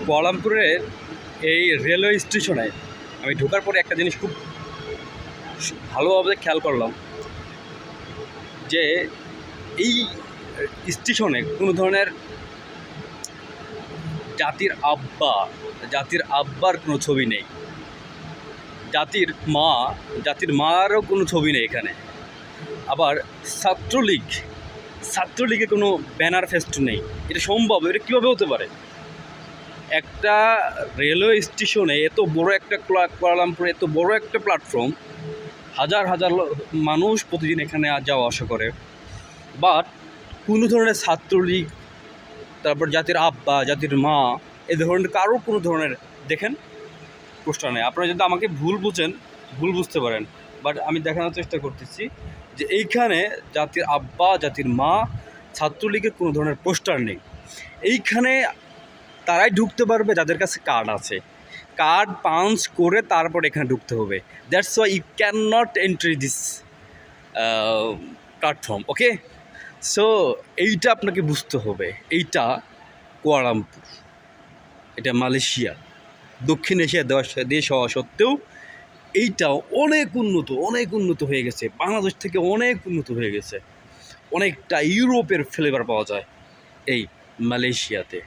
কুয়ালালামপুরের এই রেলওয়ে স্টেশনে আমি ঢোকার পরে একটা জিনিস খুব ভালোভাবে খেয়াল করলাম যে এই স্টেশনে কোনো ধরনের জাতির আব্বার কোনো ছবি নেই, জাতির মারও কোনো ছবি নেই এখানে। আবার ছাত্রলীগের কোনো ব্যানার ফেস্টুন নেই। এটা সম্ভব? এটা কীভাবে হতে পারে? একটা রেলওয়ে স্টেশনে এত বড় একটা কুয়ালালামপুরে এত বড় একটা প্ল্যাটফর্ম, হাজার হাজার মানুষ প্রতিদিন এখানে যাওয়া আসা করে, বাট কোনো ধরনের ছাত্রলীগ, তারপর জাতির আব্বা, জাতির মা, এই ধরনের কারোর কোনো ধরনের দেখেন পোস্টার নেই। আপনারা যদি আমাকে ভুল বুঝতে পারেন, বাট আমি দেখানোর চেষ্টা করতেছি যে এইখানে জাতির আব্বা, জাতির মা, ছাত্রলীগের কোনো ধরনের পোস্টার নেই। এইখানে তারাই ঢুকতে পারবে যাদের কাছে কার্ড আছে। কার্ড পাঞ্চ করে তারপর এখানে ঢুকতে হবে। That's why you can not entry this platform. Okay, so এইটা আপনাকে বুঝতে হবে। এইটা কুয়ালালামপুর, এটা মালয়েশিয়া, দক্ষিণ এশিয়ার দেশ হওয়া সত্ত্বেও এইটা অনেক উন্নত হয়ে গেছে। বাংলাদেশ থেকে অনেক উন্নত হয়ে গেছে। অনেকটা ইউরোপের ফ্লেভার পাওয়া যায় এই মালয়েশিয়াতে।